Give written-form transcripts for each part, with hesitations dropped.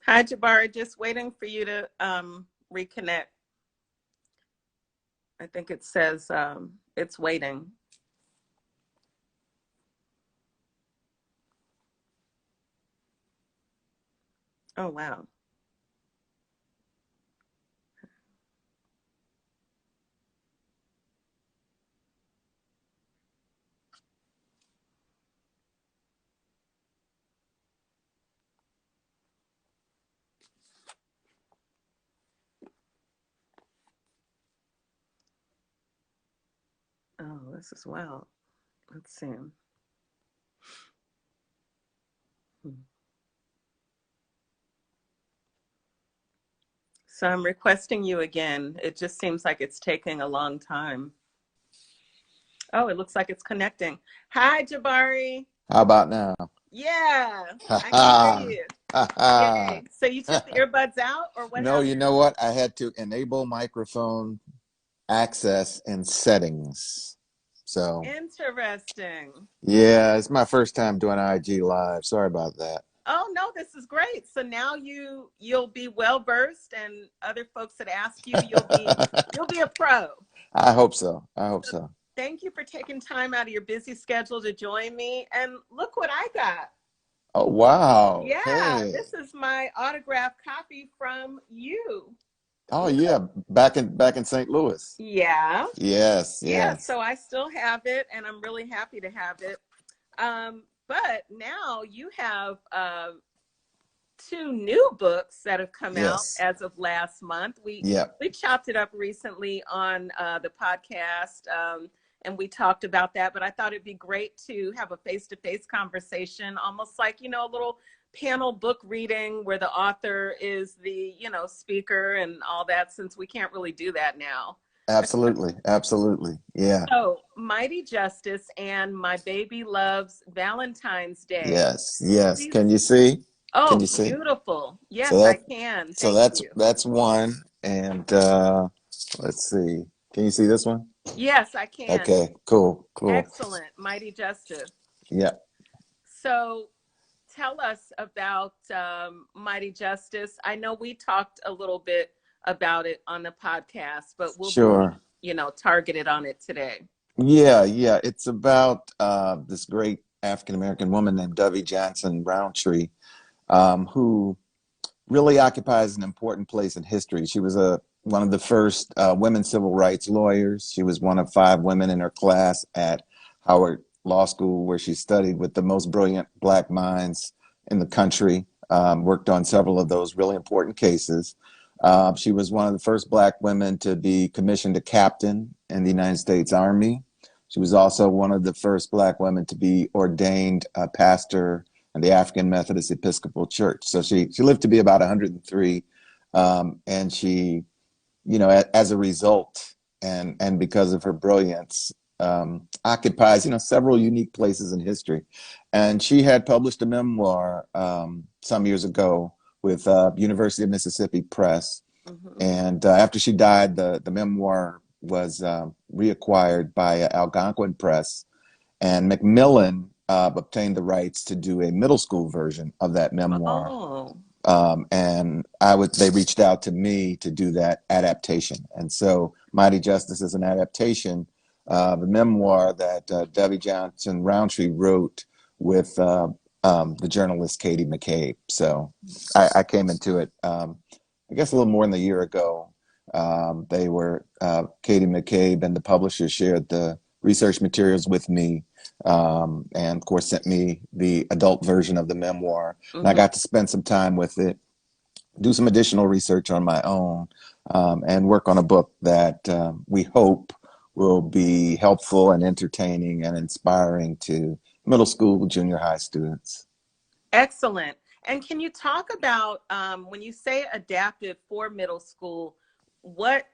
Hi, Jabari. Just waiting for you to reconnect. I think it says it's waiting. Oh, wow. Oh, this is wild. Let's see. Hmm. So I'm requesting you again. It just seems like it's taking a long time. Oh, it looks like it's connecting. Hi, Jabari. How about now? Yeah, Ha I can hear ha. you. Ha ha. Yay. So you took the earbuds out or what No, you happened? know what? I had to enable microphone access in settings. So, Interesting. yeah, it's my first time doing IG Live. Sorry about that. Oh no, this is great. So now you'll be well versed and other folks that ask you, you'll be a pro. I hope so. I hope So so. thank you for taking time out of your busy schedule to join me. And look what I got. Oh, wow. Yeah, Hey. this is my autographed copy from you. Oh, Look. yeah. Back in St. Louis. Yeah. Yes, Yeah, yes. so I still have it and I'm really happy to have it. But now you have two new books that have come out Yes. as of last month. We Yep. we chopped it up recently on the podcast, and we talked about that. But I thought it'd be great to have a face-to-face conversation, almost like a little panel book reading where the author is the speaker and all that. Since we can't really do that now. Absolutely. Absolutely. Yeah. So, Mighty Justice and My Baby Loves Valentine's Day. Yes. Yes. These Can you see? Can you Oh, see? beautiful. So Yes, I that can. so Thank that's you. that's one. And let's see. Can you see this one? Yes, I can. Okay, cool, cool. Excellent. Mighty Justice. Yeah, So tell us about Mighty Justice. I know we talked a little bit about it on the podcast, but we'll be, sure. targeted on it today. Yeah, yeah. It's about this great African American woman named Dovey Johnson Roundtree, who really occupies an important place in history. She was a one of the first women civil rights lawyers. She was one of five women in her class at Howard Law School, where she studied with the most brilliant black minds in the country. Worked on several of those really important cases. She was one of the first black women to be commissioned a captain in the United States Army. She was also one of the first black women to be ordained a pastor in the African Methodist Episcopal Church. So she lived to be about 103, and she, as a result, and because of her brilliance, occupies several unique places in history. And she had published a memoir some years ago with University of Mississippi Press. Hmm. And after she died, the memoir was reacquired by Algonquin Press, and Macmillan obtained the rights to do a middle school version of that memoir. Oh, And they reached out to me to do that adaptation. And so Mighty Justice is an adaptation of a memoir that Debbie Johnson Roundtree wrote with the journalist Katie McCabe. So I came into it, I guess, a little more than a year ago. They were Katie McCabe and the publisher shared the research materials with me, and of course sent me the adult version of the memoir. And I hmm. got to spend some time with it, do some additional research on my own, and work on a book that we hope will be helpful and entertaining and inspiring to middle school, junior high students. Excellent. And can you talk about when you say adaptive for middle school, what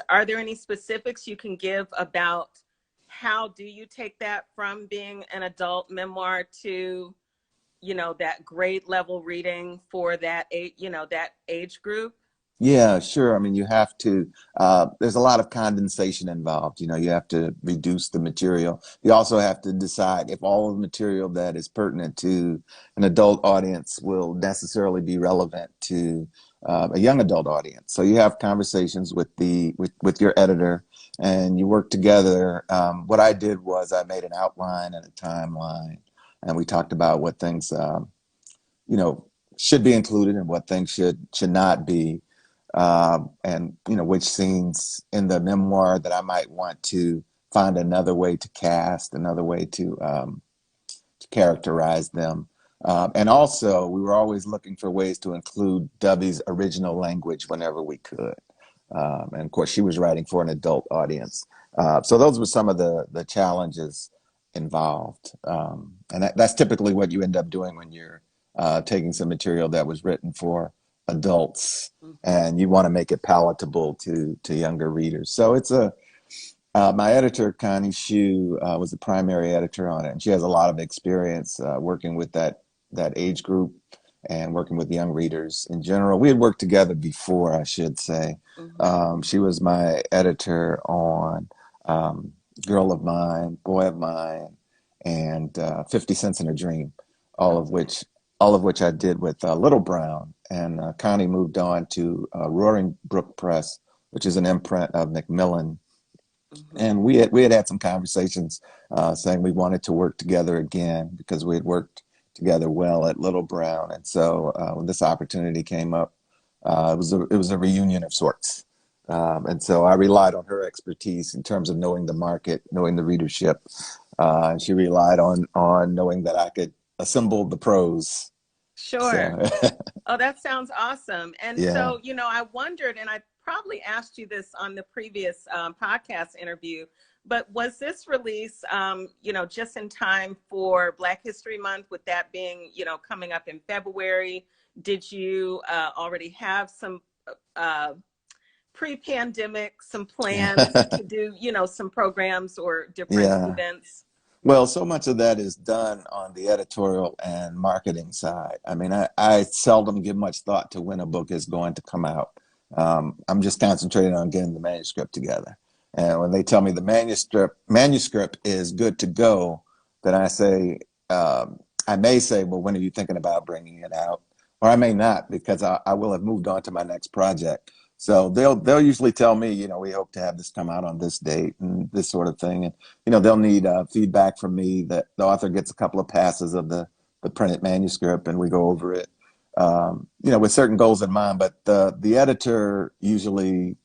are there any specifics you can give about how do you take that from being an adult memoir to, that grade level reading for that age group? Yeah, sure. I mean, you have to, there's a lot of condensation involved. You know, you have to reduce the material. You also have to decide if all of the material that is pertinent to an adult audience will necessarily be relevant to a young adult audience. So you have conversations with with your editor, and you work together. What I did was I made an outline and a timeline, and we talked about what things, you know, should be included and what things should not be, and you know which scenes in the memoir that I might want to find another way to cast, another way to characterize them. And also, we were always looking for ways to include Dubby's original language whenever we could. And of course, she was writing for an adult audience. So those were some of the challenges involved. And that's typically what you end up doing when you're taking some material that was written for adults Mhm. and you want to make it palatable to younger readers. So it's a my editor, Connie Shu, was the primary editor on it, and she has a lot of experience working with that age group and working with young readers in general. We had worked together before, I should say. Mhm. She was my editor on Girl of Mine, Boy of Mine, and 50 Cents in a Dream, all of Okay. which all of which I did with Little Brown. And Connie moved on to Roaring Brook Press, which is an imprint of Macmillan, Mhm. and we had some conversations saying we wanted to work together again because we had worked together well at Little Brown, and so when this opportunity came up, it was a reunion of sorts, and so I relied on her expertise in terms of knowing the market, knowing the readership, and she relied on knowing that I could assemble the prose. Sure. So Oh, that sounds awesome. And yeah. so, I wondered, and I probably asked you this on the previous podcast interview, but was this release, just in time for Black History Month, with that being, coming up in February? Did you already have some uh, pre-pandemic, some plans to do, some programs or different Yeah. events? Well, so much of that is done on the editorial and marketing side. I mean, I seldom give much thought to when a book is going to come out. I'm just concentrating on getting the manuscript together. And when they tell me the manuscript is good to go, then I may say, well, when are you thinking about bringing it out? Or I may not, because I will have moved on to my next project. So they'll usually tell me, we hope to have this come out on this date and this sort of thing. And they'll need feedback from me. That the author gets a couple of passes of the printed manuscript, and we go over it, with certain goals in mind. But the editor usually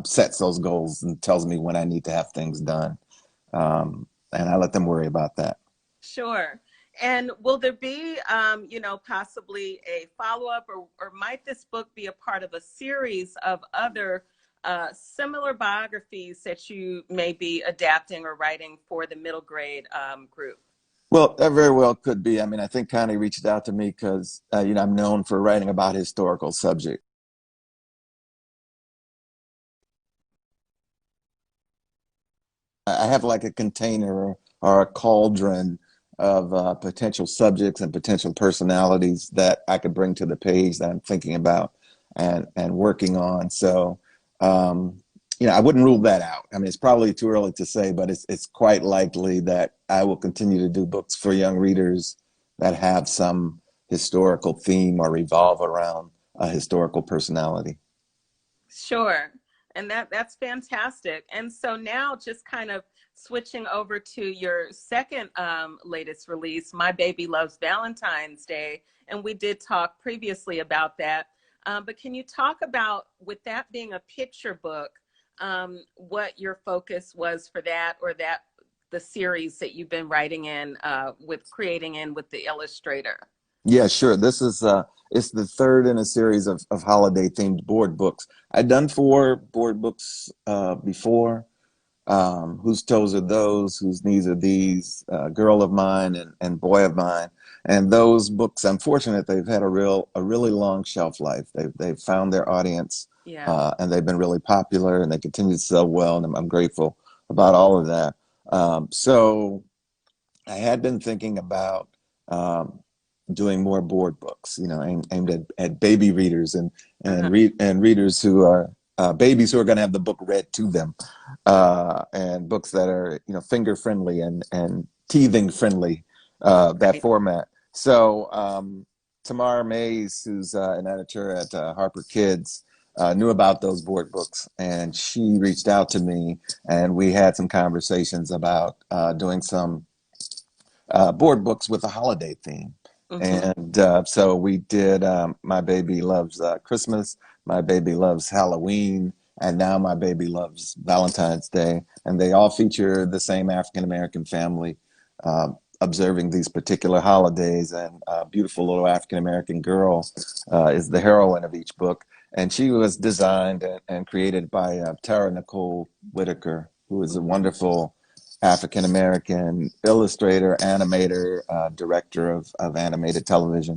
sets those goals and tells me when I need to have things done, and I let them worry about that. Sure. And will there be, possibly a follow-up, or might this book be a part of a series of other similar biographies that you may be adapting or writing for the middle grade group? Well, that very well could be. I mean, I think Connie reached out to me because I'm known for writing about historical subjects. I have like a container or a cauldron of potential subjects and potential personalities that I could bring to the page that I'm thinking about and working on. So, I wouldn't rule that out. I mean, it's probably too early to say, but it's quite likely that I will continue to do books for young readers that have some historical theme or revolve around a historical personality. Sure. And that's fantastic. And so now, just kind of switching over to your second latest release, My Baby Loves Valentine's Day. And we did talk previously about that. But can you talk about, with that being a picture book, what your focus was for that, or that the series that you've been writing in, with creating in with the illustrator? Yeah, sure. This is it's the third in a series of holiday themed board books. I'd done four board books before. Whose toes are those? Whose knees are these? Girl of Mine and Boy of Mine. And those books, I'm fortunate they've had a really long shelf life. They've found their audience, Yeah. and they've been really popular, and they continue to sell well. And I'm grateful about all of that. So I had been thinking about um, doing more board books, aimed at baby readers Uh-huh. and readers who are babies who are going to have the book read to them, and books that are finger friendly and teething friendly, that Right. format. So Tamara Mays, who's an editor at Harper Kids, knew about those board books, and she reached out to me, and we had some conversations about doing some board books with a holiday theme. Mm-hmm. And so we did My Baby Loves Christmas, My Baby Loves Halloween, and now My Baby Loves Valentine's Day. And they all feature the same African American family observing these particular holidays. And a beautiful little African American girl is the heroine of each book. And she was designed and created by Tara Nicole Whitaker, who is a wonderful African American illustrator, animator, director of animated television.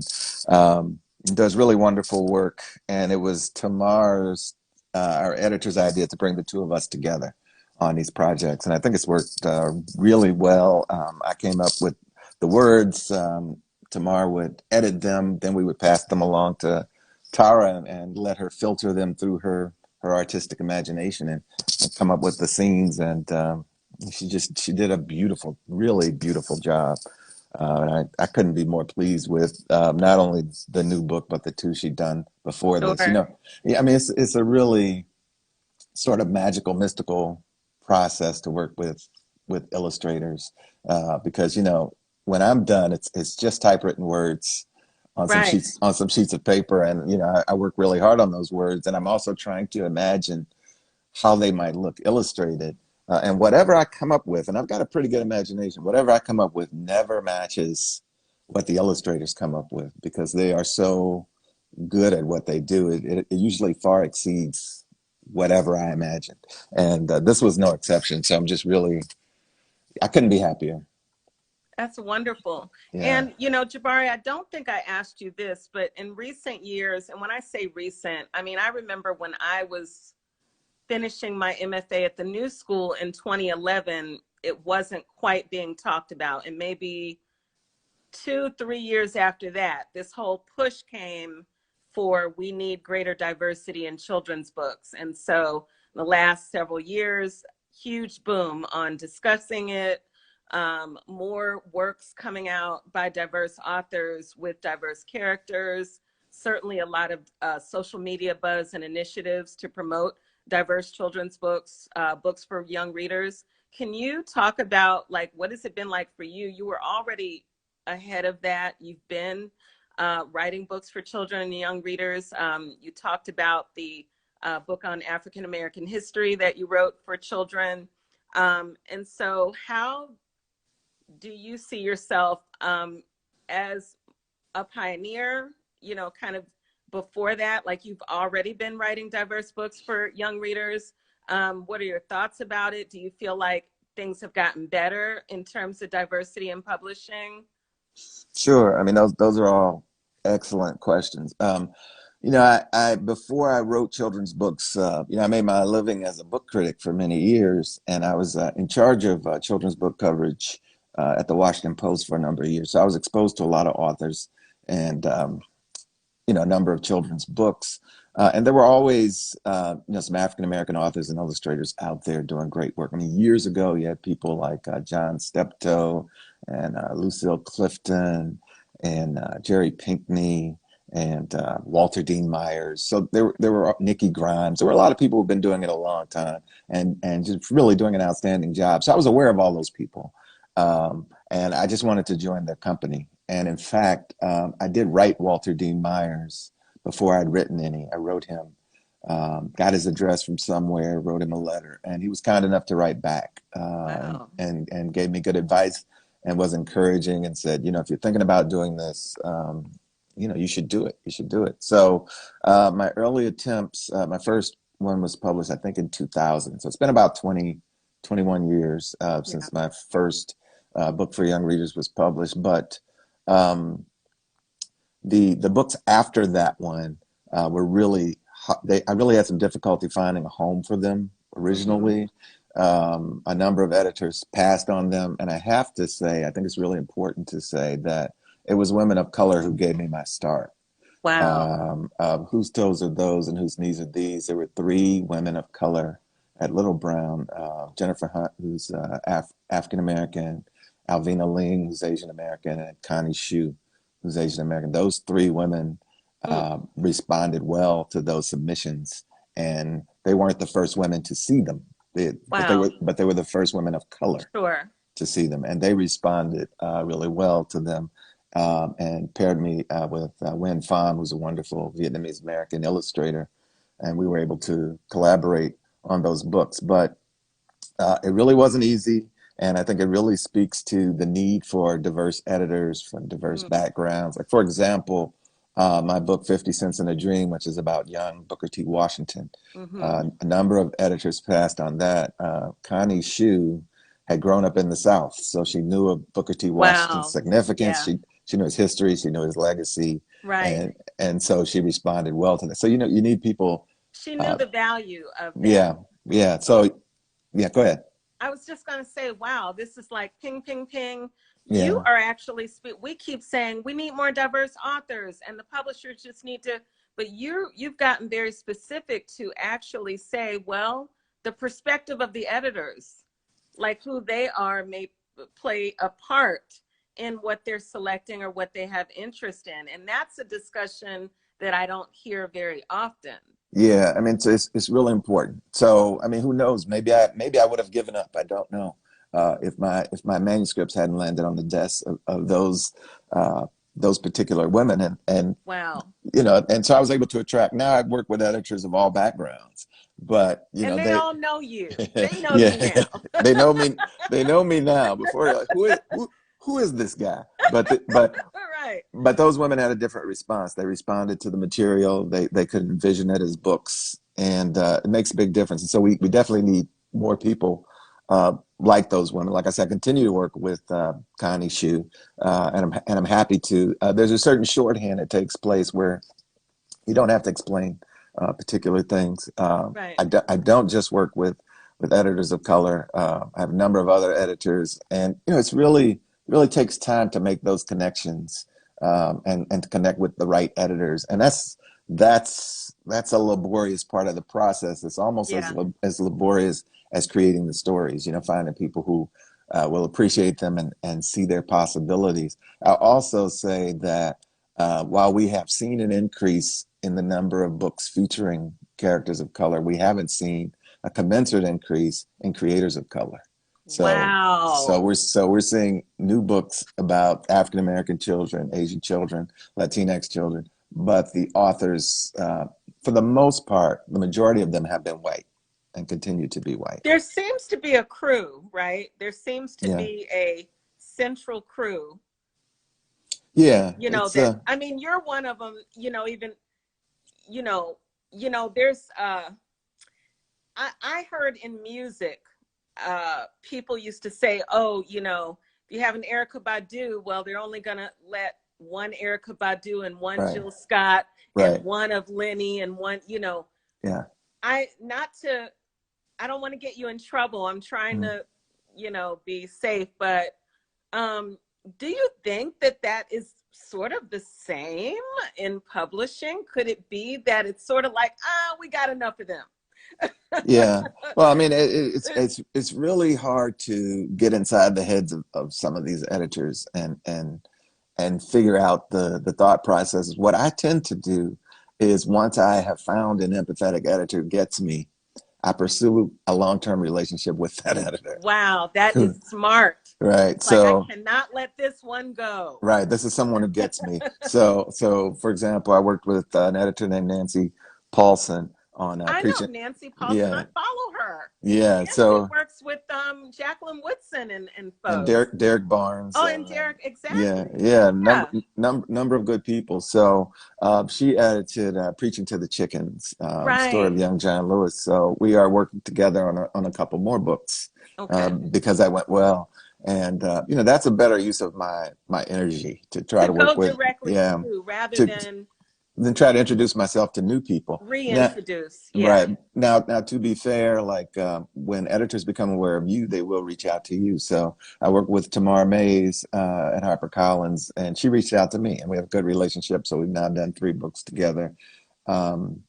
Does really wonderful work, and it was Tamar's, our editor's idea to bring the two of us together on these projects, and I think it's worked really well. I came up with the words. Tamar would edit them, then we would pass them along to Tara and let her filter them through her artistic imagination and come up with the scenes and. She did a beautiful, really beautiful job. And I couldn't be more pleased with not only the new book, but the two she'd done before this. Sure. Yeah, I mean, it's a really sort of magical, mystical process to work with illustrators because when I'm done, it's just typewritten words Right. on some sheets of paper, and I work really hard on those words, and I'm also trying to imagine how they might look illustrated. And whatever I come up with, and I've got a pretty good imagination, whatever I come up with never matches what the illustrators come up with because they are so good at what they do. It usually far exceeds whatever I imagined. And this was no exception. So I'm just really, I couldn't be happier. That's wonderful. Yeah. And, Jabari, I don't think I asked you this, but in recent years, and when I say recent, I mean, I remember when I was finishing my MFA at the New School in 2011, it wasn't quite being talked about. And maybe 2, 3 years after that, this whole push came for we need greater diversity in children's books. And so the last several years, huge boom on discussing it, more works coming out by diverse authors with diverse characters, certainly a lot of social media buzz and initiatives to promote diverse children's books, books for young readers. Can you talk about what has it been like for you? You were already ahead of that. You've been writing books for children and young readers. You talked about the book on African American history that you wrote for children. And so how do you see yourself as a pioneer, kind of before that, like you've already been writing diverse books for young readers? What are your thoughts about it? Do you feel like things have gotten better in terms of diversity in publishing? Sure. I mean, those are all excellent questions. I before I wrote children's books, I made my living as a book critic for many years, and I was in charge of children's book coverage at the Washington Post for a number of years. So I was exposed to a lot of authors and a number of children's books. And there were always, some African American authors and illustrators out there doing great work. I mean, years ago, you had people like John Steptoe and Lucille Clifton and Jerry Pinkney and Walter Dean Myers. So there were Nikki Grimes. There were a lot of people who've been doing it a long time and just really doing an outstanding job. So I was aware of all those people. And I just wanted to join their company. And in fact, I did write Walter Dean Myers before I'd written any. I wrote him, got his address from somewhere, wrote him a letter, and he was kind enough to write back Wow. and gave me good advice and was encouraging and said, if you're thinking about doing this, you should do it. You should do it. So my early attempts, my first one was published, I think, in 2000. So it's been about 21 years Yeah. since my first book for young readers was published. But um, the books after that one were really I really had some difficulty finding a home for them Mm-hmm. originally. A number of editors passed on them, and I have to say, I think it's really important to say that it was women of color who gave me my start. Wow. Whose toes are those and whose knees are these? There were three women of color at Little Brown: Jennifer Hunt, who's African American, Alvina Ling, who's Asian American, and Connie Shu, who's Asian American. Those three women Mm. responded well to those submissions, and they weren't the first women to see them, Wow. but they were the first women of color Sure. to see them, and they responded really well to them, and paired me with Nguyen Pham, who's a wonderful Vietnamese American illustrator, and we were able to collaborate on those books. But it really wasn't easy, and I think it really speaks to the need for diverse editors from diverse Mm. backgrounds. Like, for example, my book 50 Cents in a Dream, which is about young Booker T. Washington. Hmm. A number of editors passed on that. Connie Shu had grown up in the South, so she knew of Booker T. Washington's Wow. significance. Yeah. She knew his history, she knew his legacy, Right. and so she responded well to that. So you need people. She knew Uh, the value of that. yeah, yeah. So yeah, go ahead. I was just going to say, wow, this is like ping, ping, ping. You Yeah, are actually, we keep saying we need more diverse authors and the publishers just need to, but you've gotten very specific to actually say, well, the perspective of the editors, like who they are, may play a part in what they're selecting or what they have interest in. And that's a discussion that I don't hear very often. yeah. I mean, it's really important. So I mean, who knows? Maybe I would have given up. I don't know if my manuscripts hadn't landed on the desks of those particular women, and Wow. and so I was able to attract. Now I work with editors of all backgrounds, but And they all know you. They know you yeah, now. they know me. They know me now. Before, like, who is this guy? Right. But those women had a different response. They responded to the material. They could envision it as books, and it makes a big difference. And so we definitely need more people like those women. Like I said, I continue to work with Connie Shu, and I'm happy to. There's a certain shorthand that takes place where you don't have to explain particular things. Right. I don't just work with editors of color. I have a number of other editors, and it's really takes time to make those connections, and to connect with the right editors, and that's a laborious part of the process. It's almost Yeah. as laborious as creating the stories. Finding people who will appreciate them and see their possibilities. I'll also say that while we have seen an increase in the number of books featuring characters of color, we haven't seen a commensurate increase in creators of color. So Wow. we're seeing new books about African American children, Asian children, Latinx children, but the authors, for the most part, the majority of them have been white and continue to be white. There seems to be a crew, right? There seems to Yeah, be a central crew, yeah. It's that, I mean, you're one of them, even, you know, there's, I heard in music, people used to say, oh, if you have an Erica Badu, well, they're only going to let one Erica Badu and one right, Jill Scott and right. one of Lenny and one, Yeah. I not to I don't want to get you in trouble. I'm trying Mm. to, be safe, but do you think that that is sort of the same in publishing? Could it be that it's sort of like, we got enough of them? Yeah. Well, I mean, it's really hard to get inside the heads of some of these editors and figure out the thought processes. What I tend to do is once I have found an empathetic editor gets me, I pursue a long-term relationship with that editor. Wow, that is smart. Right. Like, I So, cannot let this one go. right, this is someone who gets me. So for example, I worked with an editor named Nancy Paulson on I know preaching. Nancy Paulson. I Yeah. follow her. Yeah. Nancy So, works with Jacqueline Woodson and and folks. Derek Barnes, Oh, and Derek, yeah, exactly. yeah, Yeah. number of good people. So she edited "Preaching to the Chickens," story of Right. young John Lewis. So we are working together on a couple more books, Okay. because that went well, and that's a better use of my energy to try To to work go with. directly Yeah, to rather to than then try to introduce myself to new people. Now, Reintroduce. Yeah. right now, to be fair, like when editors become aware of you, they will reach out to you. So I work with Tamara Mays at HarperCollins, and she reached out to me, and we have a good relationship. So we've now done 3 books together. Um,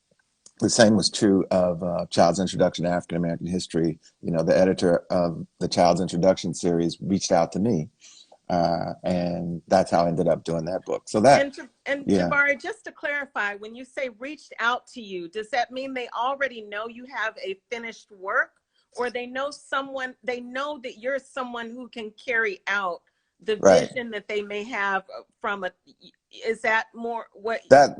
the same was true of Child's Introduction to African American History. You know, the editor of the Child's Introduction series reached out to me, and that's how I ended up doing that book. So that, And yeah, Jabari, just to clarify, when you say reached out to you, does that mean they already know you have a finished work, or they know that you're someone who can carry out the right. vision that they may have from a, is that more what? That's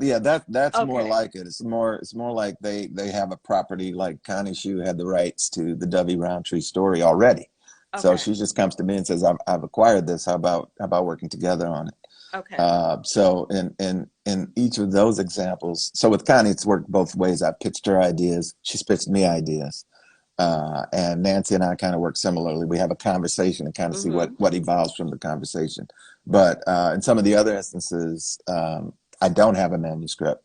more Okay. like it. It's more like they have a property, like Connie Shu had the rights to the Dovey Roundtree story already. So Okay. she just comes to me and says, I've acquired this. How about working together on it? Okay. So in each of those examples, so with Connie, it's worked both ways. I pitched her ideas. She's pitched me ideas. And Nancy and I kind of work similarly. We have a conversation and kind of see Mm-hmm. what evolves from the conversation. But in some of the other instances, I don't have a manuscript,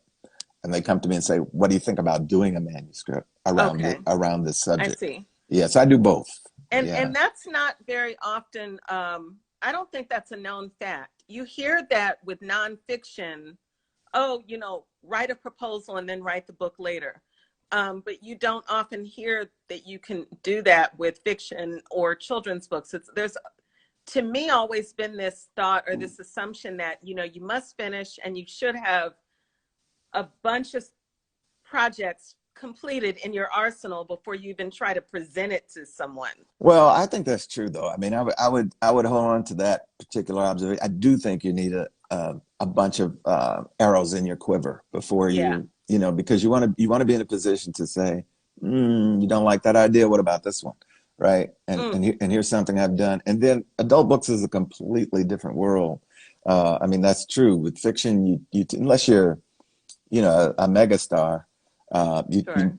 and they come to me and say, "What do you think about doing a manuscript Okay. around this I subject?" see. Yes, I do both. Yeah, And that's not very often. I don't think that's a known fact. You hear that with nonfiction. Oh, write a proposal and then write the book later. But you don't often hear that you can do that with fiction or children's books. There's, to me, always been this thought or this assumption that, you must finish and you should have a bunch of projects completed in your arsenal before you even try to present it to someone. well, I think that's true, though. I mean, I would hold on to that particular observation. I do think you need a bunch of arrows in your quiver before Yeah. because you want to be in a position to say, you don't like that idea. What about this one, right? Mm, And here's something I've done. And then adult books is a completely different world. I mean, that's true with fiction. Unless you're a megastar, sure.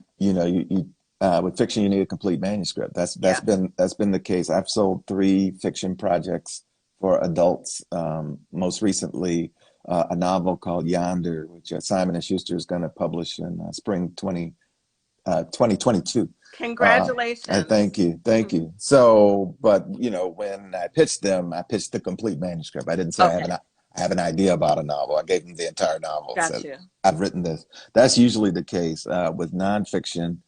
with fiction, you need a complete manuscript. That's Yeah. been the case. I've sold 3 fiction projects for adults. Most recently, a novel called Yonder, which Simon and Schuster is going to publish in spring 2022. Congratulations. Thank you. So, but when I pitched them, I pitched the complete manuscript. I didn't say Okay. I have an idea about a novel. I gave them the entire novel. Got Said you. I've written this. That's usually the case with nonfiction.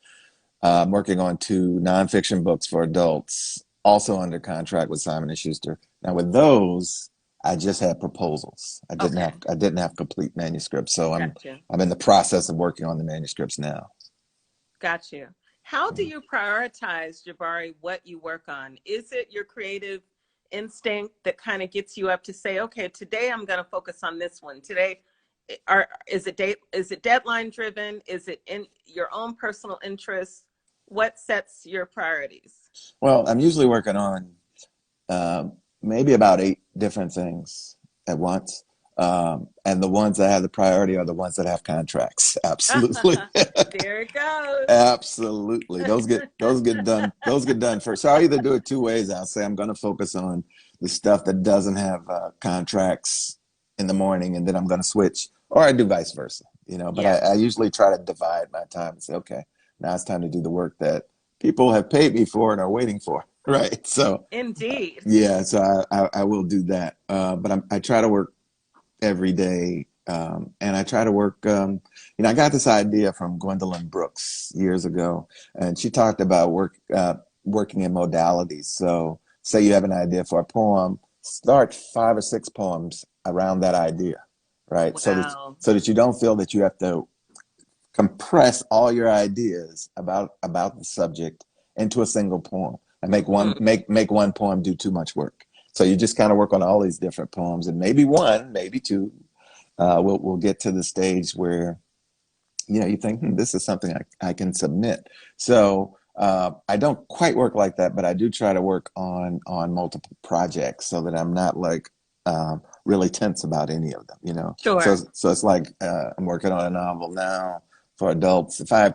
I'm working on 2 nonfiction books for adults, also under contract with Simon and Schuster. Now, with those, I just had proposals. Okay. I didn't have complete manuscripts. So Got you. I'm in the process of working on the manuscripts now. Got you. How do you prioritize, Jabari, what you work on? Is it your creative instinct that kind of gets you up to say, okay, today I'm going to focus on this one. Today, is it deadline driven? Is it in your own personal interests? What sets your priorities? Well, I'm usually working on maybe about 8 different things at once. And the ones that have the priority are the ones that have contracts. Absolutely. There it goes. Absolutely. Those get done first. So I either do it 2 ways. I'll say I'm going to focus on the stuff that doesn't have contracts in the morning, and then I'm going to switch, or I do vice versa, but Yeah, I usually try to divide my time and say, okay, now it's time to do the work that people have paid me for and are waiting for. Right. So indeed. yeah, so I will do that. But I try to work every day. And I try to work, I got this idea from Gwendolyn Brooks years ago, and she talked about working in modalities. So say you have an idea for a poem, start 5 or 6 poems around that idea, right? Wow. So that you don't feel that you have to compress all your ideas about the subject into a single poem and Hmm. make one poem do too much work. So you just kind of work on all these different poems, and maybe one, maybe two, we'll get to the stage where you think, this is something I can submit. So I don't quite work like that, but I do try to work on multiple projects so that I'm not like really tense about any of them. So Sure. so it's like I'm working on a novel now for adults. If I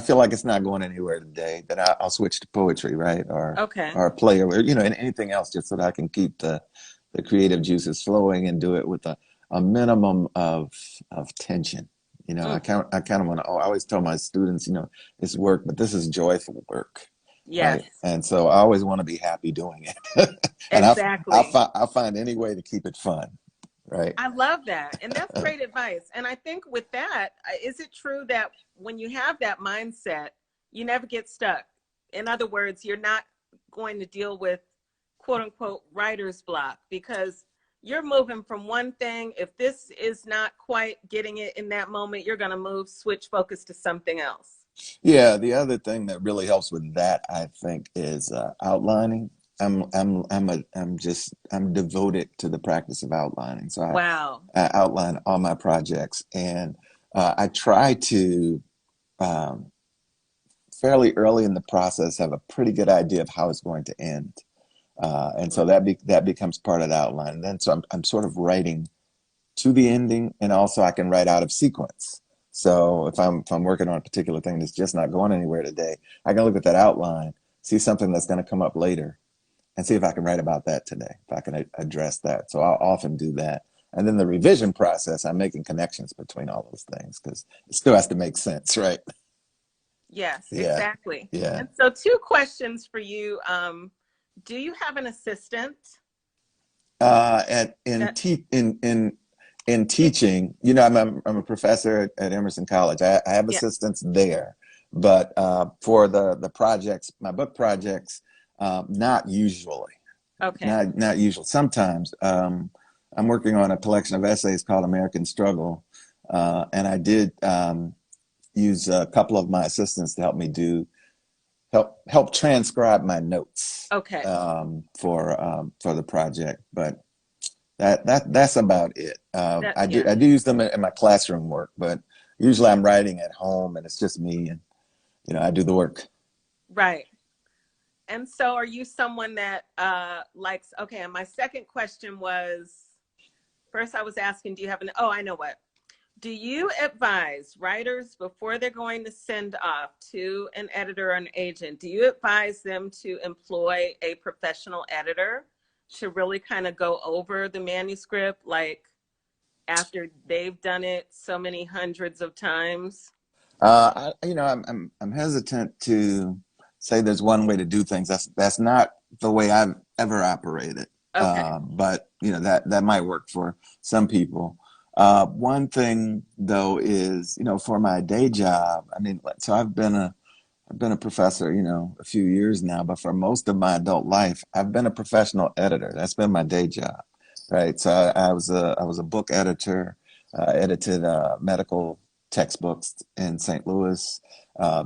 feel like it's not going anywhere today, then I'll switch to poetry, right, Okay. or a play, or and anything else, just so that I can keep the creative juices flowing and do it with a a minimum of tension. Mm, I kind of want to. Oh, I always tell my students, it's work, but this is joyful work, yes, right? And so I always want to be happy doing it, and exactly. I'll find any way to keep it fun, right? I love that. And that's great advice. And I think with that, is it true that when you have that mindset, you never get stuck? In other words, you're not going to deal with quote unquote writer's block because you're moving from one thing. If this is not quite getting it in that moment, you're going to switch focus to something else. Yeah, the other thing that really helps with that, I think, is outlining. I'm devoted to the practice of outlining. So Wow. I outline all my projects, and I try to um, fairly early in the process have a pretty good idea of how it's going to end, and so that becomes part of the outline. And then so I'm sort of writing to the ending, and also I can write out of sequence. So if I'm working on a particular thing that's just not going anywhere today, I can look at that outline, see something that's going to come up later, and see if I can write about that today, if I can address that. So I'll often do that. And then the revision process, I'm making connections between all those things because it still has to make sense, right? Yes, Yeah, exactly. yeah. And so, two questions for you. Do you have an assistant At that, in yeah, teaching, I'm a professor at Emerson College. I have yeah, assistants there, but for the projects, my book projects, not usually, okay, not usual. Sometimes I'm working on a collection of essays called American Struggle, and I did use a couple of my assistants to help transcribe my notes okay, for the project, but that's about it. that, yeah, I do use them in my classroom work, but usually I'm writing at home and it's just me, and I do the work. right. And so, are you someone that likes, okay, and my second question was, first I was asking, do you have an, oh, I know what. Do you advise writers before they're going to send off to an editor or an agent? Do you advise them to employ a professional editor to really kind of go over the manuscript, like after they've done it so many hundreds of times? I'm hesitant to say there's one way to do things. That's not the way I've ever operated. Okay. But that might work for some people. One thing though is, for my day job, I mean, so I've been a professor, a few years now, but for most of my adult life, I've been a professional editor. That's been my day job, right? So I was a book editor, edited medical textbooks in St. Louis.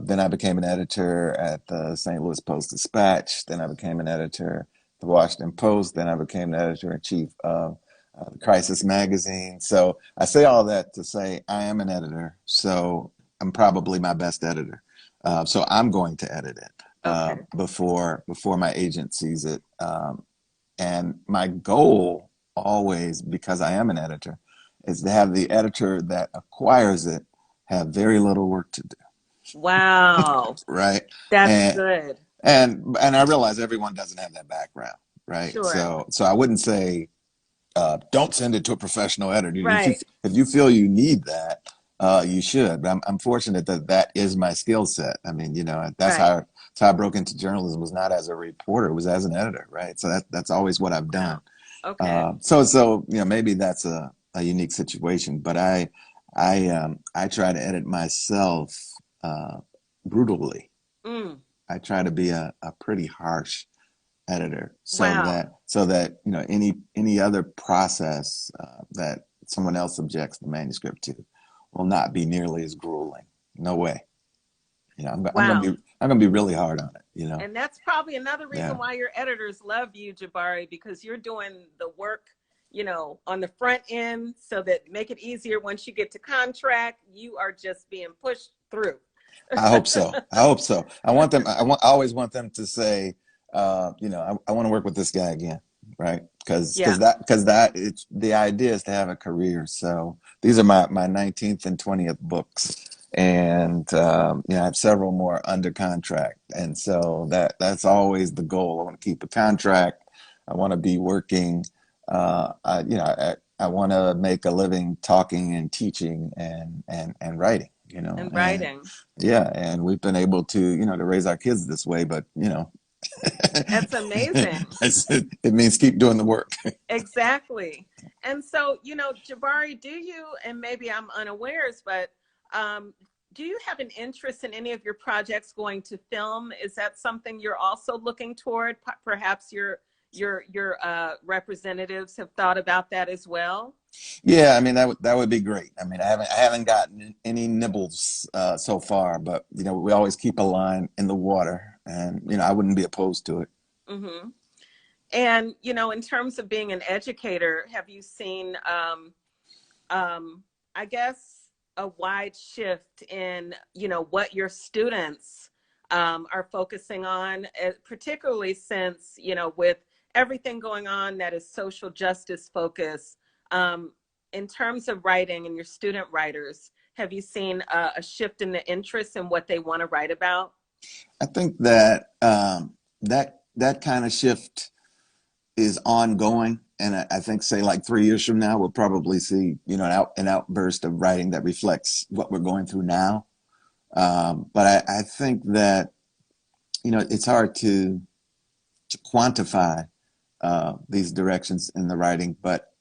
Then I became an editor at the St. Louis Post-Dispatch. Then I became an editor at the Washington Post. Then I became the editor in chief of the Crisis magazine. So I say all that to say I am an editor. So I'm probably my best editor. So I'm going to edit it Okay. before my agent sees it. And my goal always, because I am an editor, is to have the editor that acquires it have very little work to do, Wow. right? That's And good. and I realize everyone doesn't have that background, right? Sure. So I wouldn't say don't send it to a professional editor. Right. If you feel you need that, you should. But I'm fortunate that that is my skill set. I mean, Right. that's how I broke into journalism, was not as a reporter, it was as an editor, right? So that's always what I've Wow. done. Okay. So maybe that's a unique situation, but I try to edit myself brutally. Mm. I try to be a pretty harsh editor, Wow. so that any other process that someone else subjects the manuscript to will not be nearly as grueling. No way. Wow. I'm gonna be really hard on it. And that's probably another reason Yeah. why your editors love you, Jabari, because you're doing the work, on the front end so that make it easier once you get to contract, you are just being pushed through. I hope so. I hope so. I always want them to say, I want to work with this guy again, right? Yeah. Because it's the idea is to have a career. So these are my 19th and 20th books, and I have several more under contract, and so that's always the goal. I want to keep a contract. I want to be working. I want to make a living talking and teaching and writing, And and writing. yeah, and we've been able to, to raise our kids this way, but That's amazing. it means keep doing the work. Exactly. And so, Jabari, do you, and maybe I'm unawares, but um, do you have an interest in any of your projects going to film? Is that something you're also looking toward? Perhaps your representatives have thought about that as well. Yeah, I mean that would be great. I mean, I haven't gotten any nibbles so far, but we always keep a line in the water, and I wouldn't be opposed to it. Mm-hmm. And in terms of being an educator, have you seen, I guess, a wide shift in what your students are focusing on, particularly since with everything going on that is social justice focused, in terms of writing and your student writers, have you seen a shift in the interest in what they want to write about? I think that that kind of shift is ongoing, and I think, say, like 3 years from now, we'll probably see an outburst of writing that reflects what we're going through now. But I think that it's hard to quantify these directions in the writing, but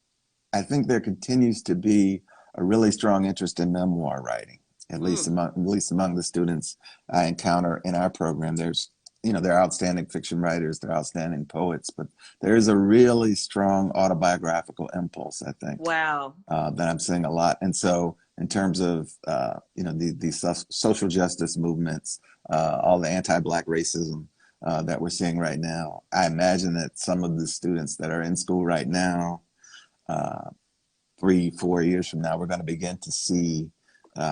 I think there continues to be a really strong interest in memoir writing, at least among the students I encounter in our program. They're outstanding fiction writers, they're outstanding poets, but there is a really strong autobiographical impulse, I think, Wow. that I'm seeing a lot. And so, in terms of these social justice movements, all the anti-Black racism that we're seeing right now, I imagine that some of the students that are in school right now, 3-4 years from now, we're going to begin to see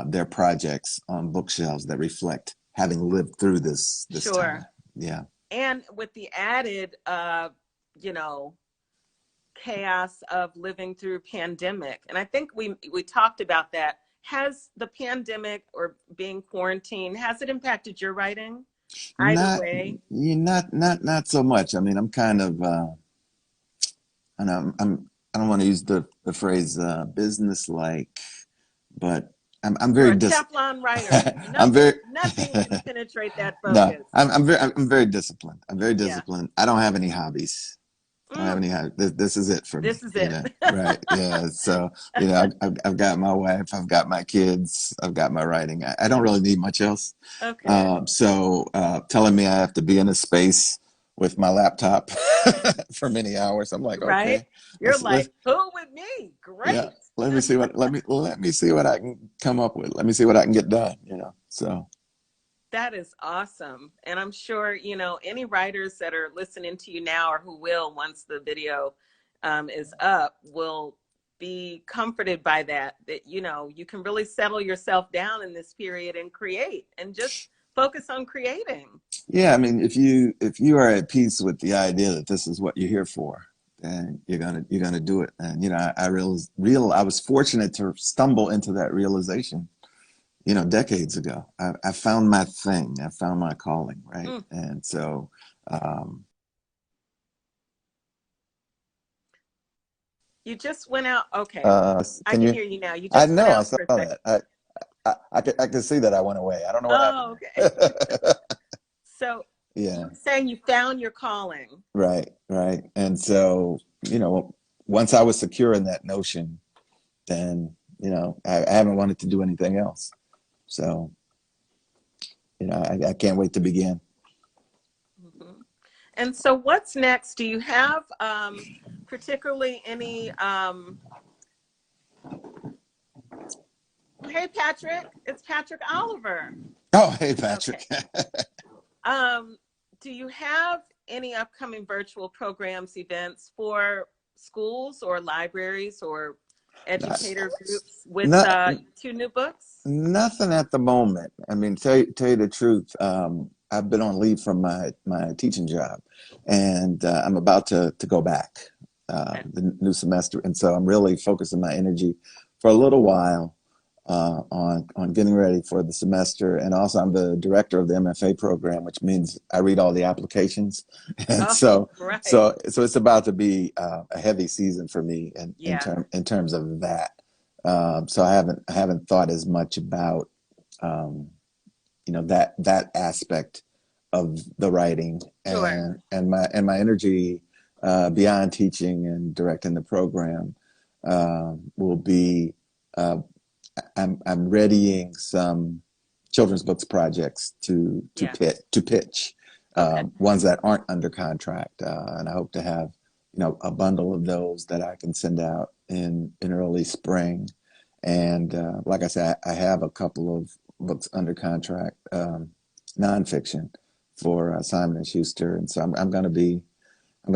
their projects on bookshelves that reflect having lived through this Sure. time. Yeah. And with the added, you know, chaos of living through pandemic. And I think we talked about that. Has the pandemic or being quarantined, has it impacted your writing either Not, way? not so much. I mean, I'm kind of, and I don't want to use the phrase business-like, but I'm You're very a Teflon writer. I'm very Nothing can penetrate that no, focus. I'm very disciplined. I'm very Yeah. disciplined. I don't have any hobbies. I don't have any hobbies. This is it for me, This is it. right? Yeah. So, I've got my wife, I've got my kids, I've got my writing. I don't really need much else. Okay. So, telling me I have to be in a space with my laptop for many hours, I'm like, Right? okay, You're let's like, who with me? yeah, Great. let me see what I can come up with. Let me see what I can get done. So That is awesome. And I'm sure, any writers that are listening to you now or who will once the video is up will be comforted by that, you can really settle yourself down in this period and create and just focus on creating. yeah, I mean, if you are at peace with the idea that this is what you're here for, then you're gonna do it. And I was fortunate to stumble into that realization, decades ago. I found my thing. I found my calling, right? Mm. And so, um, You just went out. Okay. I can can you? hear you now. You I just went know I out saw for a second. that. I could see that I went away. I don't know what Oh, happened okay. there. So you Yeah, were saying you found your calling. right. And so, once I was secure in that notion, then, I haven't wanted to do anything else. So, I can't wait to begin. Mhm. And so what's next? Do you have particularly any hey Patrick, it's Patrick Oliver. Oh, hey, Okay. Patrick. Um, do you have any upcoming virtual programs, events for schools or libraries or Not, educator groups with not, two new books? nothing at the moment. I mean, tell you the truth, I've been on leave from my teaching job, and I'm about to go back Okay. the new semester, and so I'm really focusing my energy for a little while on getting ready for the semester, and also I'm the director of the MFA program, which means I read all the applications, and Oh, right. so it's about to be a heavy season for me Yeah, in terms of that. So I haven't thought as much about um, that aspect of the writing, sure. and my energy beyond teaching and directing the program will be uh, I'm readying some children's books projects Yeah. to pitch, Okay. ones that aren't under contract, and I hope to have a bundle of those that I can send out in early spring. And like I said, I have a couple of books under contract, nonfiction for Simon and Schuster, and so I'm going to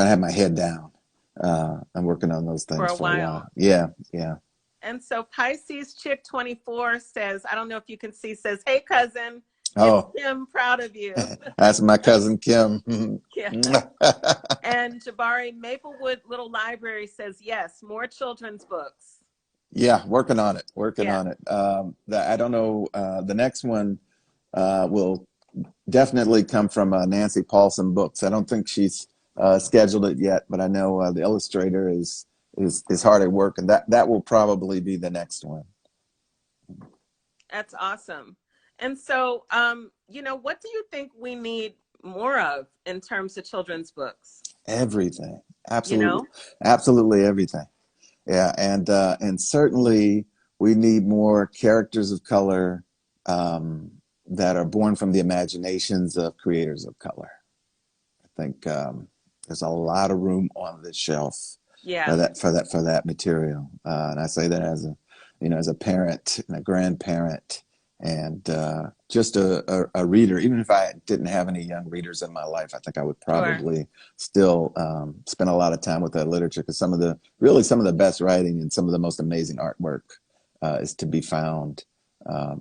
have my head down. I'm working on those For things a for a while. while. Yeah, yeah. And so Pisces Chick 24 says, I don't know if you can see, says, "Hey cousin, it's Oh, Kim, proud of you." that's my cousin Kim. Yeah. And Jabari Maplewood Little Library says, yes, more children's books. Yeah, working on it. Working Yeah. on it. I don't know. The next one will definitely come from Nancy Paulson Books. I don't think she's scheduled it yet, but I know the illustrator is hard at work, and that will probably be the next one. That's awesome. And so, what do you think we need more of in terms of children's books? Everything, You absolutely, know? absolutely everything. Yeah, and certainly we need more characters of color that are born from the imaginations of creators of color. I think there's a lot of room on this shelf Yeah, for that material, and I say that as as a parent and a grandparent, and just a reader. Even if I didn't have any young readers in my life, I think I would sure. probably still spend a lot of time with that literature, because some of the best writing and some of the most amazing artwork is to be found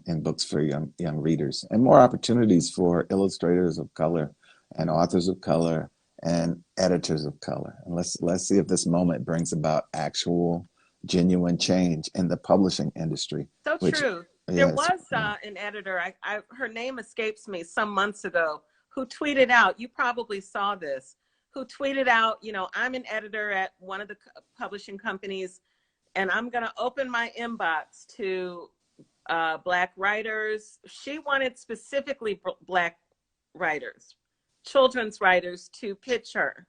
in books for young readers, and more opportunities for illustrators of color and authors of color and editors of color. And let's see if this moment brings about actual genuine change in the publishing industry, So which true. There yes, was an editor, her name escapes me, some months ago, who tweeted out, you probably saw this, who tweeted out, I'm an editor at one of the publishing companies, and I'm going to open my inbox to Black writers. She wanted specifically Black writers, children's writers, to pitch her.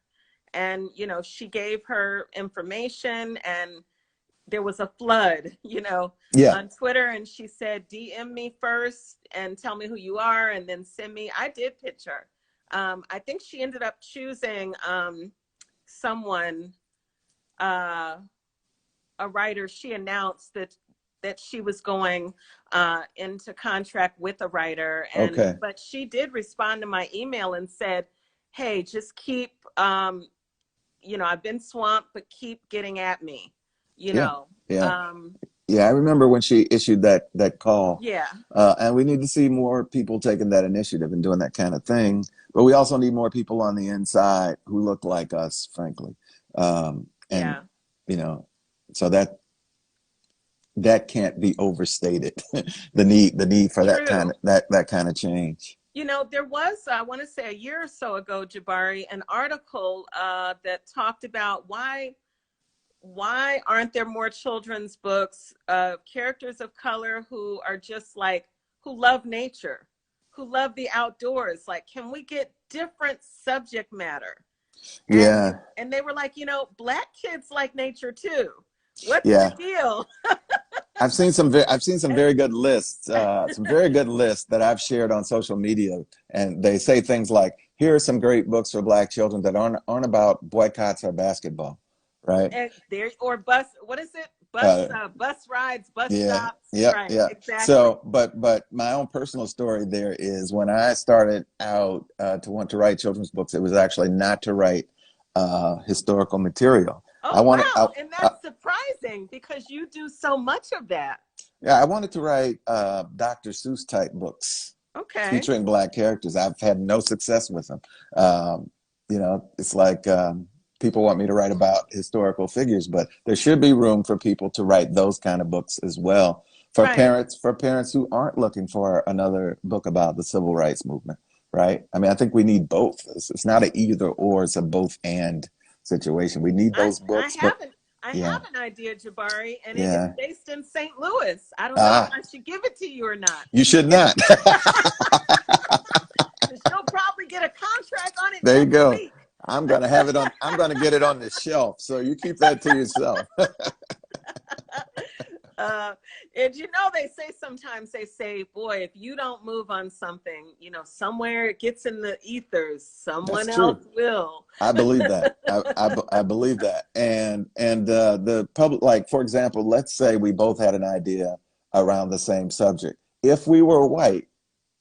And, she gave her information, and there was a flood, yeah, on Twitter. And she said, DM me first and tell me who you are, and then send me. I did pitch her. I think she ended up choosing someone, uh, a writer. She announced that she was going into contract with a writer, okay, but she did respond to my email and said, "Hey, just keep, I've been swamped, but keep getting at me, you yeah, know." yeah. Um, Yeah, I remember when she issued that call, yeah, and we need to see more people taking that initiative and doing that kind of thing. But we also need more people on the inside who look like us, frankly, and yeah, so that can't be overstated. The need for true. that kind of change. There was, I want to say a year or so ago, Jabari, an article that talked about why aren't there more children's books of characters of color who are just like, who love nature, who love the outdoors? Like, can we get different subject matter? And Yeah, and they were like, Black kids like nature too. What's the yeah. deal? I've seen some very good lists, some very good lists that I've shared on social media, and they say things like, "Here are some great books for Black children that aren't about boycotts or basketball," right? And there, or bus, what is it? Uh, Bus rides, bus yeah, stops. yep, Right, yeah. exactly. So, but my own personal story there is, when I started out to want to write children's books, it was actually not to write historical material. I Oh, wanted, wow. And that's surprising because you do so much of that. yeah, I wanted to write Dr. Seuss type books Okay. featuring Black characters. I've had no success with them. It's like people want me to write about historical figures, but there should be room for people to write those kind of books as well, Right. For parents who aren't looking for another book about the civil rights movement, right? I mean, I think we need both. It's not an either or, it's a both and situation. We need I those I books, but haven't I yeah, have an idea, Jabari, and it's yeah. based in St. Louis. I don't know if Ah, I should give it to you or not. you should It's not. she'll probably get a contract on it There you next go. week. I'm gonna get it on the shelf. So you keep that to yourself. uh, and they say sometimes they say, boy, if you don't move on something, somewhere it gets in the ethers, That's someone else true. will. I believe that. I believe that. And the public, like for example, let's say we both had an idea around the same subject. If we were white,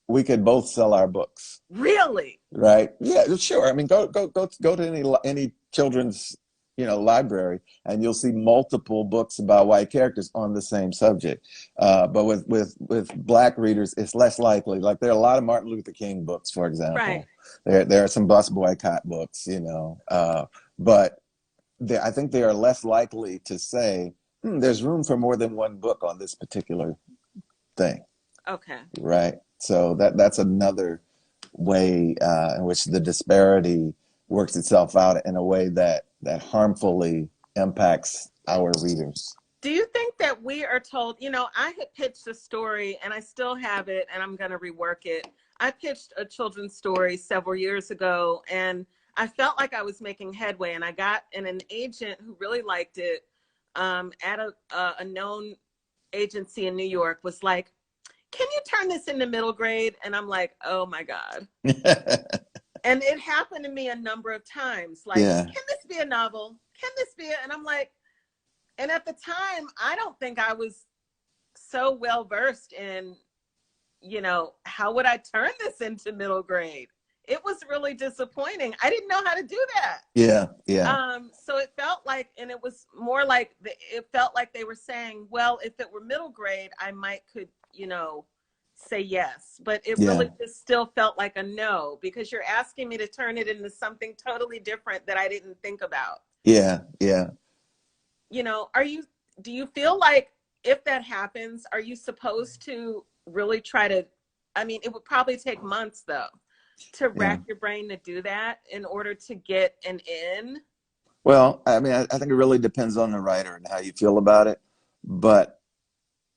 we could both sell our books, Really? right? Yeah, sure. I mean, go to any children's library, and you'll see multiple books about white characters on the same subject. But with black readers, it's less likely. Like there are a lot of Martin Luther King books, for Right. example. There are some bus boycott books, but I think they are less likely to say, there's room for more than one book on this particular thing, Okay. right? So that's another way in which the disparity works itself out in a way that harmfully impacts our readers. Do you think that we are told, I had pitched a story and I still have it and I'm going to rework it. I pitched a children's story several years ago and I felt like I was making headway, and I got an agent who really liked it at a known agency in New York was like, can you turn this into middle grade? And I'm like, oh my God. And it happened to me a number of times. Like, Yeah. can this be a novel? Can this be it? And I'm like, and at the time, I don't think I was so well versed in, how would I turn this into middle grade? It was really disappointing. I didn't know how to do that. Yeah. Yeah. So it felt like, and it was more like, it felt like they were saying, well, if it were middle grade, I could, say yes. But it Yeah. really just still felt like a no, because you're asking me to turn it into something totally different that I didn't think about. Yeah. Yeah. Do you feel like if that happens, are you supposed to really try to, I mean, it would probably take months though, to Yeah. rack your brain to do that in order to get an in? Well, I mean, I think it really depends on the writer and how you feel about it. But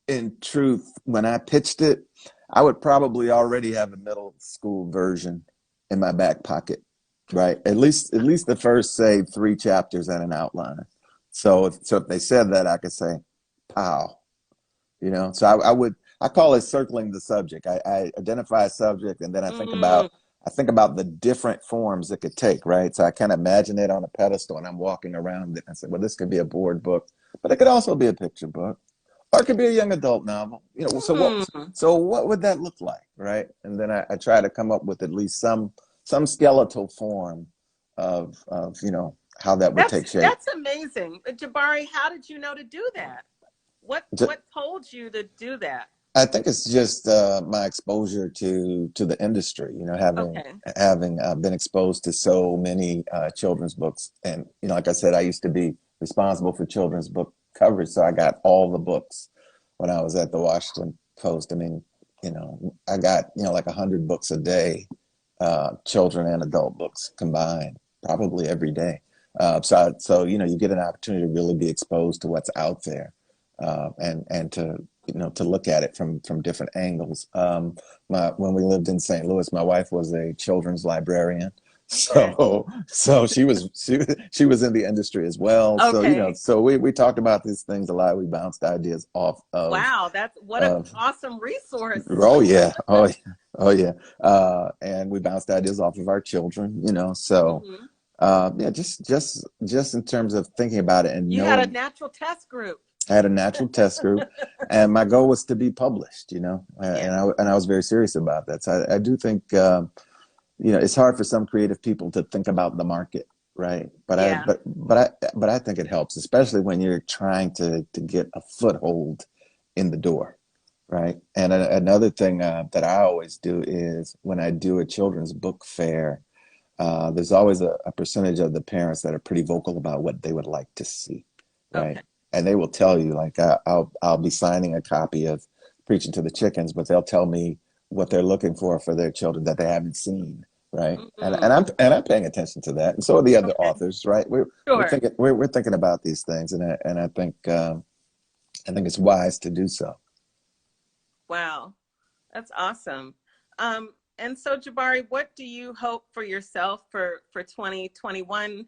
in truth, when I pitched it, I would probably already have a middle school version in my back pocket, right? At least the first, say, 3 chapters and an outline. So if they said that, I could say, "Pow," So I call it circling the subject. I identify a subject, and then Mm, I think about the different forms it could take, right? So I kind of imagine it on a pedestal, and I'm walking around it. And I say, well, this could be a board book, but it could also be a picture book, or it could be a young adult novel. mm. So what would that look like, right? And then I try to come up with at least some skeletal form of how that would take shape. That's amazing. Jabari, how did you know to do that? What told you to do that? I think it's just my exposure to the industry. Okay. Having been exposed to so many children's books, and like I said, I used to be responsible for children's book coverage, so I got all the books when I was at the Washington Post. I mean, I got like 100 books a day, children and adult books combined, probably every day. So you get an opportunity to really be exposed to what's out there, and to look at it from different angles. When we lived in St. Louis, my wife was a children's librarian, Okay. so she was in the industry as well. So Okay. so we talked about these things a lot. We bounced ideas off Wow, that's what an of awesome resource. oh yeah, oh yeah, and we bounced ideas off of our children. So. Hmm. Yeah, just in terms of thinking about it and You had a knowing, natural test group. I had a natural test group, and my goal was to be published. Yeah. And I was very serious about that. So I do think it's hard for some creative people to think about the market, right? Yeah. But I think it helps, especially when you're trying to get a foothold in the door, right? And another thing that I always do is when I do a children's book fair. There's always a percentage of the parents that are pretty vocal about what they would like to see, right? Okay. and they will tell you, like, I'll be signing a copy of Preaching to the Chickens, but they'll tell me what they're looking for their children that they haven't seen, right? And Mm, I'm paying attention to that, and so are the other okay. authors, right? Sure. We're thinking about these things, and I think it's wise to do so. Wow. That's awesome. And so Jabari, what do you hope for yourself for 2021?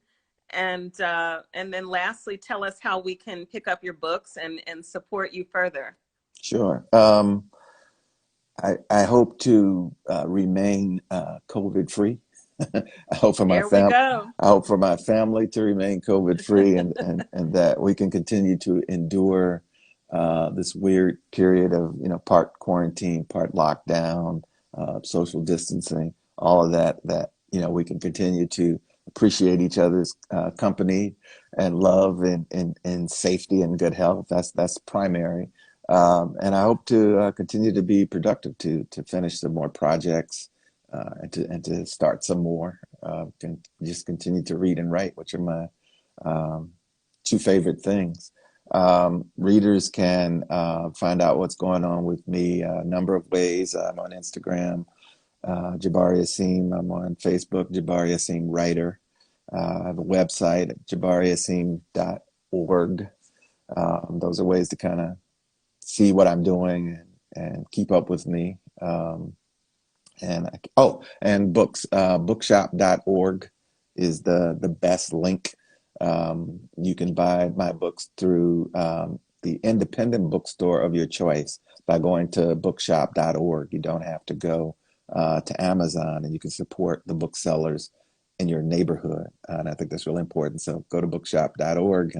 And then lastly, tell us how we can pick up your books and support you further. Sure. I hope to remain COVID free. I hope for my There we fam go. I hope for my family to remain COVID free, and that we can continue to endure this weird period of, part quarantine, part lockdown, social distancing, all of that. That we can continue to appreciate each other's company and love and safety and good health. That's primary. And I hope to continue to be productive, to finish some more projects, and to start some more. Can just continue to read and write, which are my um, two favorite things. Readers can find out what's going on with me a number of ways. I'm on Instagram, Jabari Asim. I'm on Facebook, Jabari Asim Writer. I have a website at jabariasim.org. Those are ways to kind of see what I'm doing and keep up with me. And books, bookshop.org is the best link. You can buy my books through the independent bookstore of your choice by going to bookshop.org. You don't have to go to Amazon, and you can support the booksellers in your neighborhood. And I think that's really important. So go to bookshop.org,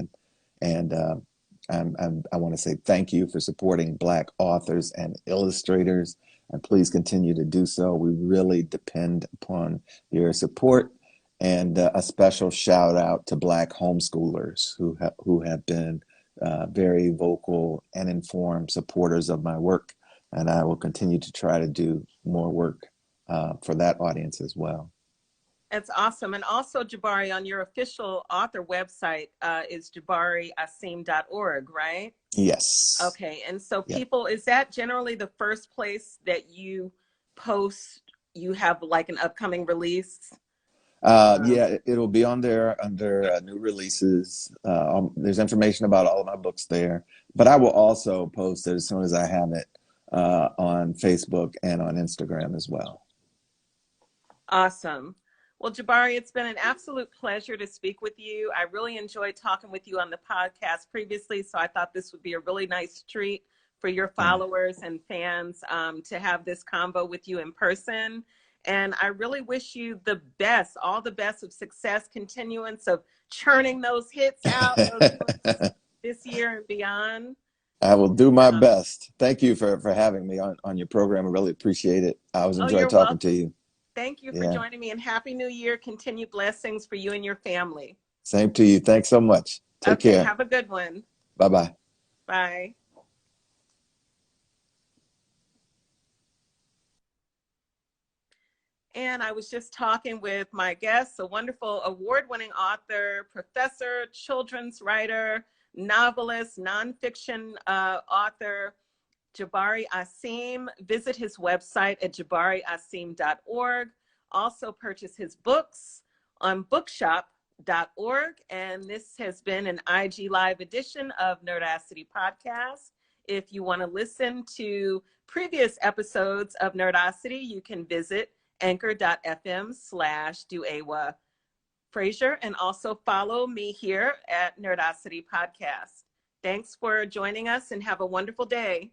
and I want to say thank you for supporting Black authors and illustrators, and please continue to do so. We really depend upon your support. And a special shout out to Black homeschoolers who have been very vocal and informed supporters of my work. And I will continue to try to do more work for that audience as well. That's awesome. And also, Jabari, on your official author website is jabariasim.org, right? Yes. Okay. And so Yeah. people, is that generally the first place that you post, you have like an upcoming release? Yeah, it'll be on there under new releases. There's information about all of my books there, but I will also post it as soon as I have it on Facebook and on Instagram as well. Awesome. Well, Jabari, it's been an absolute pleasure to speak with you. I really enjoyed talking with you on the podcast previously, so I thought this would be a really nice treat for your Yeah. followers and fans to have this convo with you in person. And I really wish you the best, all the best of success, continuance of churning those hits out, those books this year and beyond. I will do my Um, best. Thank you for having me on your program. I really appreciate it. I was oh, enjoying you're talking welcome. to you. Thank you for Yeah. joining me, and Happy New Year. Continued blessings for you and your family. Same to you. Thanks so much. Take Okay, care. have a good one. Bye bye. Bye. And I was just talking with my guest, a wonderful award-winning author, professor, children's writer, novelist, nonfiction author, Jabari Asim. Visit his website at jabariasim.org. Also purchase his books on bookshop.org. And this has been an IG Live edition of Nerdacity Podcast. If you want to listen to previous episodes of Nerdacity, you can visit anchor.fm/DuEwa Fraser, and also follow me here at Nerdacity Podcast. Thanks for joining us and have a wonderful day.